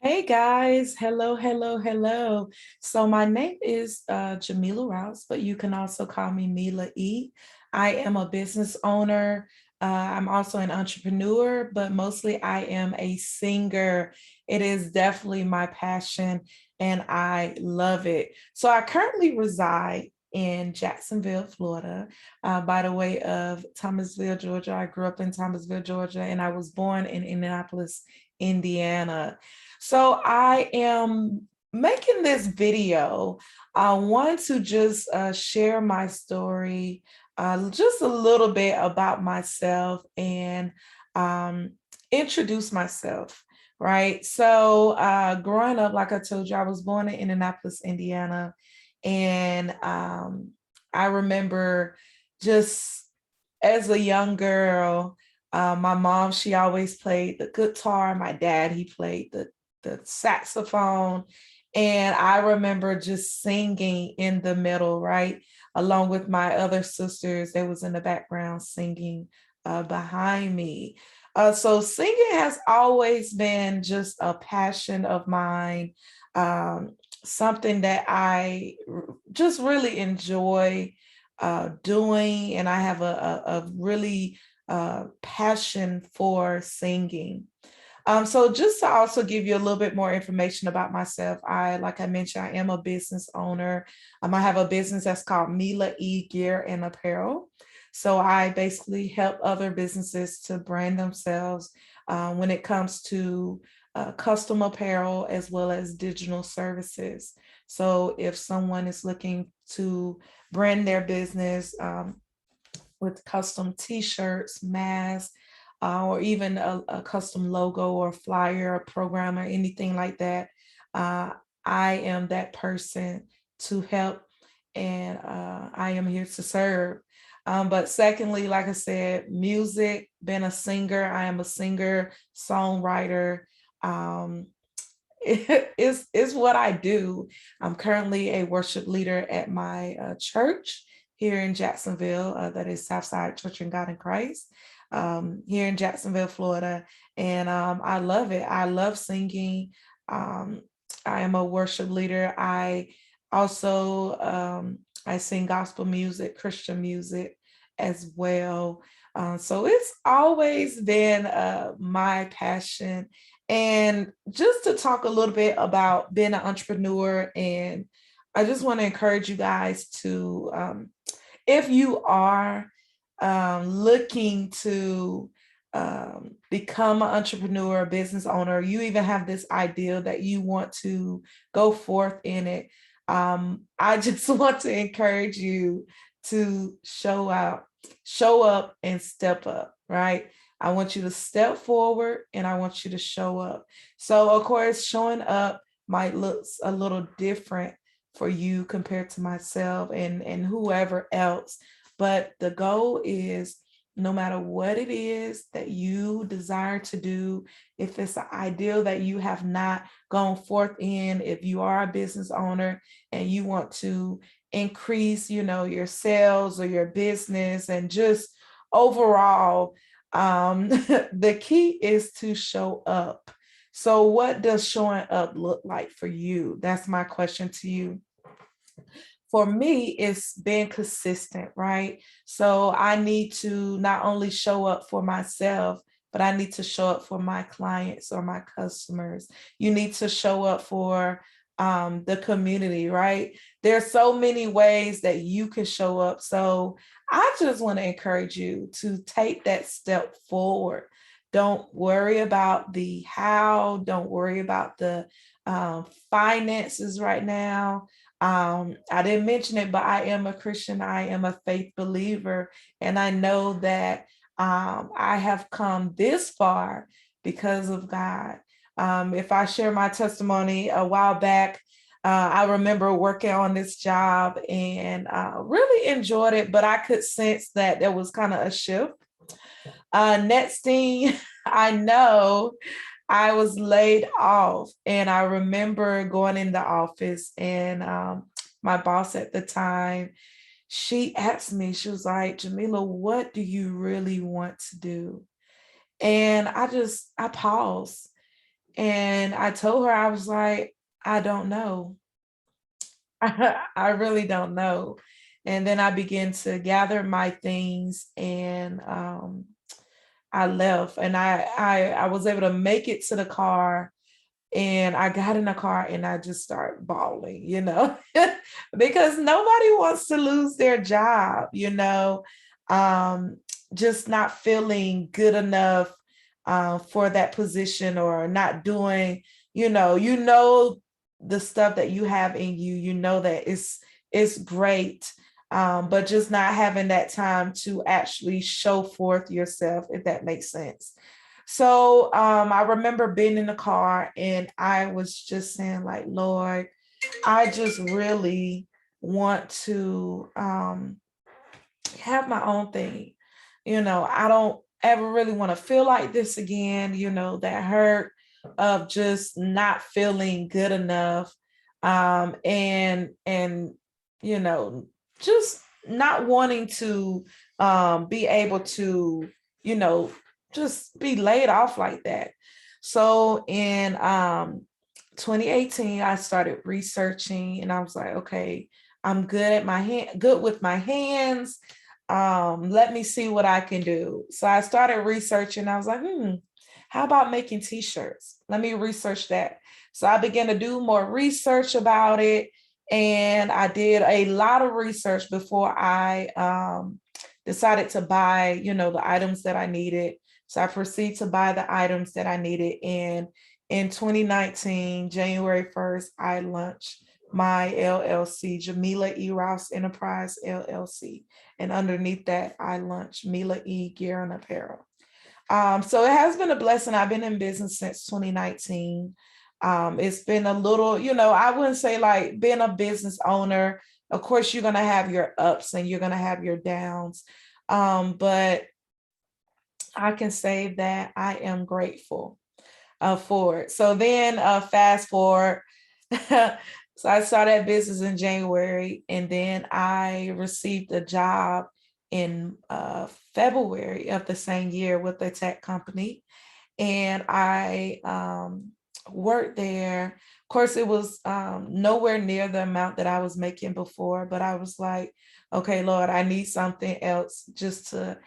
Hey guys, hello, hello, hello. So my name is Jamila Rouse, but you can also call me Mila E. I am a business owner. I'm also an entrepreneur, but mostly I am a singer. It is definitely my passion and I love it. So I currently reside in Jacksonville, Florida, by the way of Thomasville, Georgia. I grew up in Thomasville, Georgia, and I was born in Indianapolis, Indiana. So I am making this video. I want to just share my story, just a little bit about myself and um, introduce myself, right? So growing up, like I told you, I was born in Indianapolis, Indiana. And I remember just as a young girl, my mom, she always played the guitar. My dad, he played the saxophone. And I remember just singing in the middle, right? Along with my other sisters, they was in the background singing behind me. So singing has always been just a passion of mine, something that just really enjoy doing, and I have a really passion for singing. So just to also give you a little bit more information about myself, like I mentioned, I am a business owner. I have a business that's called Mila E Gear and Apparel. So I basically help other businesses to brand themselves when it comes to custom apparel as well as digital services. So if someone is looking to brand their business, with custom t-shirts, masks, or even a custom logo or flyer or program or anything like that. Uh, I am that person to help, and I am here to serve. But secondly, like I said, music, being a singer, I am a singer, songwriter. Um, is what I do. I'm currently a worship leader at my church here in Jacksonville, that is Southside Church in God in Christ, here in Jacksonville, Florida. And I love it. I love singing. Um, I am a worship leader. I also I sing gospel music, Christian music as well. So it's always been my passion, and just to talk a little bit about being an entrepreneur, and I just want to encourage you guys to, if you are looking to become an entrepreneur, a business owner, you even have this idea that you want to go forth in it. I just want to encourage you to show up and step up, right? I want you to step forward and I want you to show up. So, of course, showing up might look a little different for you compared to myself and whoever else. But the goal is, no matter what it is that you desire to do, if it's an ideal that you have not gone forth in, if you are a business owner and you want to increase, your sales or your business and just overall, the key is to show up. So what does showing up look like for you? That's my question to you. For me, it's being consistent, right? So I need to not only show up for myself, but I need to show up for my clients or my customers. You need to show up for the community, right? There's so many ways that you can show up. So I just want to encourage you to take that step forward. Don't worry about the how, don't worry about the finances right now. I didn't mention it, but I am a Christian. I am a faith believer. And I know that I have come this far because of God. If I share my testimony a while back, I remember working on this job and really enjoyed it, but I could sense that there was kind of a shift. Next thing I know, I was laid off, and I remember going in the office, and my boss at the time, she asked me, she was like, Jamila, what do you really want to do? And I paused And I told her, I was like, I don't know. I really don't know. And then I began to gather my things, and I left, and I was able to make it to the car, and I got in the car and I just started bawling, because nobody wants to lose their job, um, just not feeling good enough for that position, or not doing, the stuff that you have in you, that it's great. But just not having that time to actually show forth yourself, if that makes sense. So I remember being in the car and I was just saying, like, Lord, I just really want to have my own thing. I don't ever really want to feel like this again, that hurt of just not feeling good enough. And you know, just not wanting to be able to, you know, just be laid off like that. So in 2018, I started researching, and I was like, okay, I'm good with my hands. Let me see what I can do. So I started researching. I was like, how about making t-shirts? Let me research that. So I began to do more research about it. And I did a lot of research before I decided to buy, the items that I needed. So I proceeded to buy the items that I needed. And in 2019, January 1st, I launched my LLC, Jamila E. Rouse Enterprise LLC. And underneath that, I launched Mila E. Gear and Apparel. So it has been a blessing. I've been in business since 2019. It's been a little, I wouldn't say like being a business owner. Of course, you're going to have your ups and you're going to have your downs. But I can say that I am grateful for it. So then fast forward. So I started business in January, and then I received a job in February of the same year with a tech company. And I worked there. Of course, it was nowhere near the amount that I was making before, but I was like, okay, Lord, I need something else just to,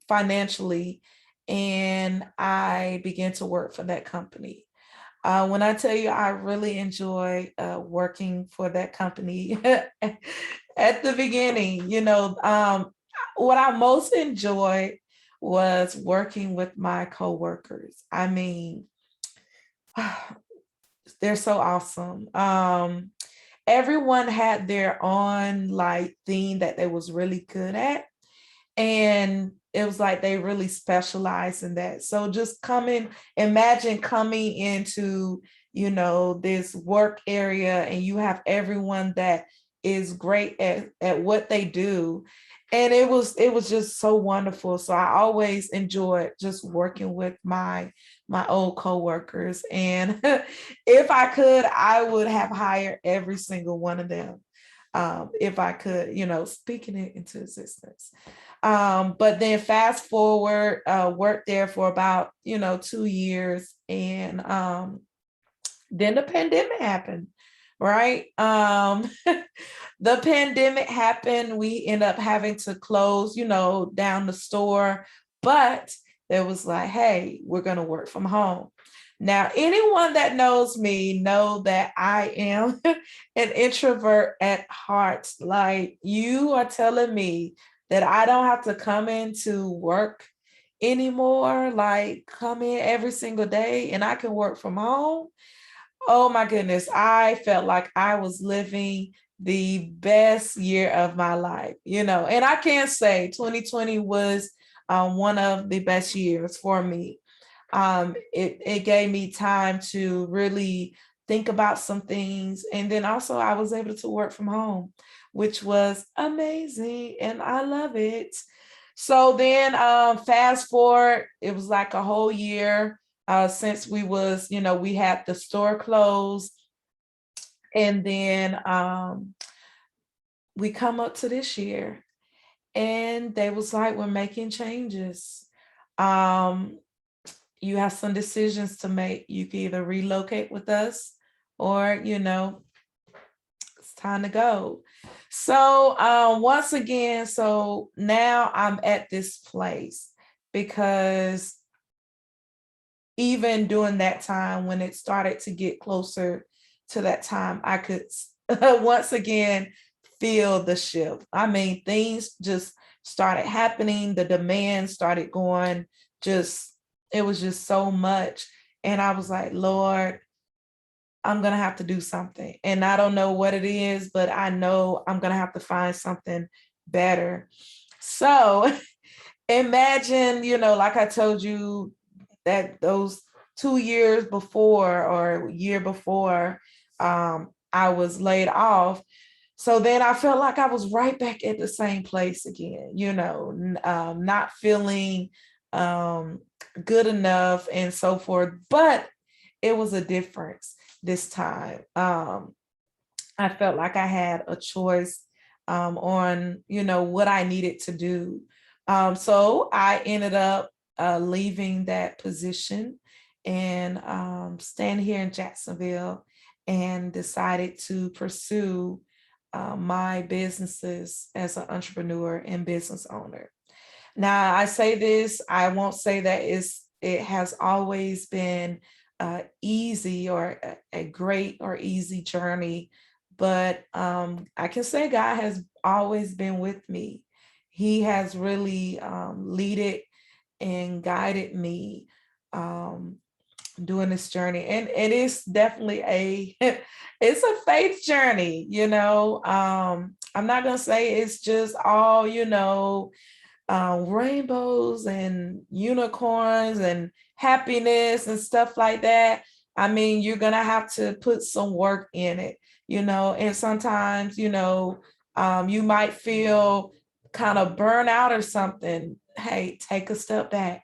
financially. And I began to work for that company. When I tell you, I really enjoy working for that company at the beginning. What I most enjoyed was working with my coworkers. I mean, they're so awesome. Everyone had their own like thing that they was really good at, and it was like they really specialize in that. So just imagine coming into, this work area, and you have everyone that is great at what they do. And it was just so wonderful. So I always enjoyed just working with my old coworkers. And if I could, I would have hired every single one of them. If I could, speaking it into existence. But then fast forward, worked there for about, 2 years. And then the pandemic happened, right? The pandemic happened. We end up having to close, down the store. But it was like, hey, we're going to work from home. Now, anyone that knows me know that I am an introvert at heart. Like, you are telling me that I don't have to come into work anymore, like come in every single day and I can work from home. Oh my goodness, I felt like I was living the best year of my life, and I can't say 2020 was one of the best years for me. It gave me time to really think about some things. And then also I was able to work from home, which was amazing. And I love it. So then fast forward, it was like a whole year since we had the store closed. And then we come up to this year, and they was like, we're making changes. Um, you have some decisions to make. You can either relocate with us or, it's time to go. So once again, so now I'm at this place because even during that time when it started to get closer to that time, I could once again feel the shift. I mean, things just started happening, the demand started going, just it was just so much. And I was like, Lord, I'm gonna have to do something. And I don't know what it is, but I know I'm gonna have to find something better. So imagine, like I told you, that those 2 years before or year before, I was laid off. So then I felt like I was right back at the same place again, not feeling um, good enough and so forth. But it was a difference this time. I felt like I had a choice on, what I needed to do. So I ended up leaving that position and staying here in Jacksonville and decided to pursue my businesses as an entrepreneur and business owner. Now, I say this, I won't say that it has always been easy or a great or easy journey, but I can say God has always been with me. He has really leaded and guided me um, during this journey, and it is definitely it's a faith journey. I'm not gonna say it's just all rainbows and unicorns and happiness and stuff like that. I mean, you're gonna have to put some work in it, and sometimes, you might feel kind of burn out or something. Hey, take a step back,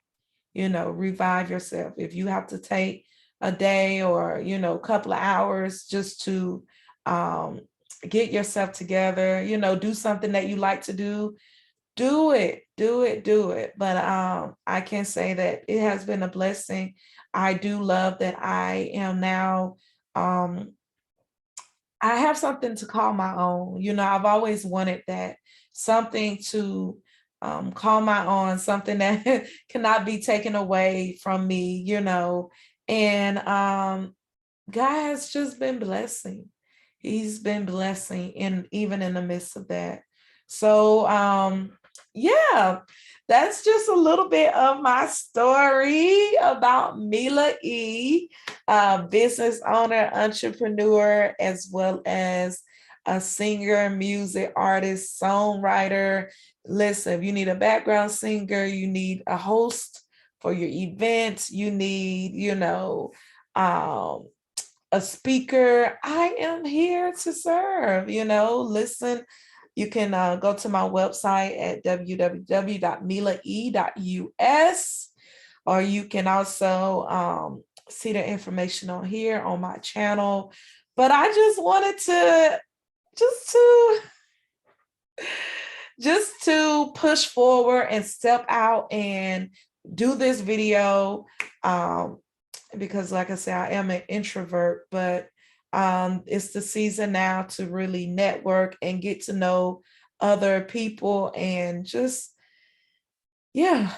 revive yourself. If you have to take a day or, a couple of hours just to um, get yourself together, do something that you like to do it, do it, do it. But I can say that it has been a blessing. I do love that I am now, um, I have something to call my own. I've always wanted that, something to call my own, something that cannot be taken away from me, and God has just been blessing. He's been blessing in even in the midst of that. So yeah, that's just a little bit of my story about Mila E, business owner, entrepreneur, as well as a singer, music artist, songwriter. Listen, if you need a background singer, you need a host for your events, you need, um, a speaker, I am here to serve. Listen, you can go to my website at www.milae.us, or you can also see the information on here on my channel. But I just wanted to just to just to push forward and step out and do this video, because like I said, I am an introvert, but it's the season now to really network and get to know other people, and just, yeah,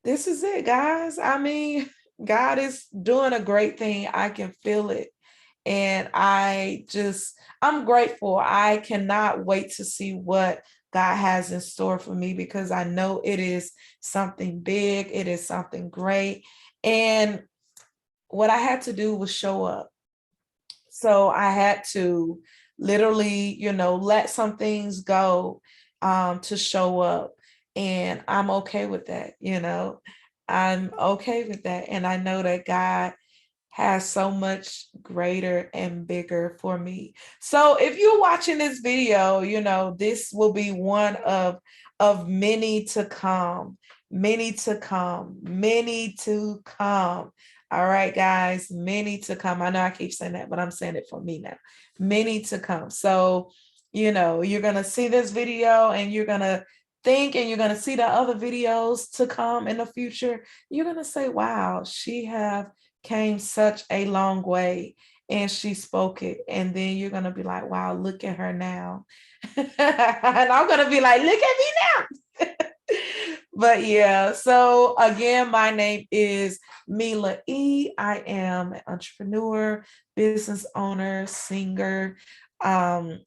this is it, guys. I mean, God is doing a great thing. I can feel it. And I'm grateful. I cannot wait to see what God has in store for me, because I know it is something big, it is something great. And what I had to do was show up. So I had to literally, let some things go to show up. And I'm okay with that. I'm okay with that. And I know that God has so much greater and bigger for me. So if you're watching this video, this will be one of many to come, many to come, many to come. All right, guys, many to come. I know I keep saying that, but I'm saying it for me now. Many to come. So, you're going to see this video and you're going to think and you're going to see the other videos to come in the future, you're going to say, wow, she have came such a long way and she spoke it. And then you're going to be like, wow, look at her now. And I'm going to be like, look at me now. But yeah, so again, my name is Mila E. I am an entrepreneur, business owner, singer. Um,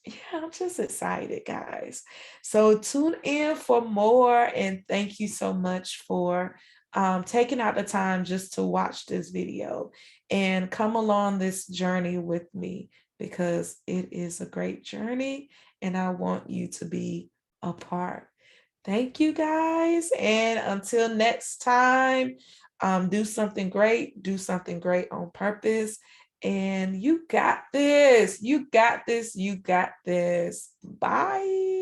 yeah, I'm just excited, guys. So tune in for more, and thank you so much for taking out the time just to watch this video and come along this journey with me because it is a great journey and I want you to be a part. Thank you, guys. And until next time, do something great on purpose. And you got this. You got this. You got this. Bye.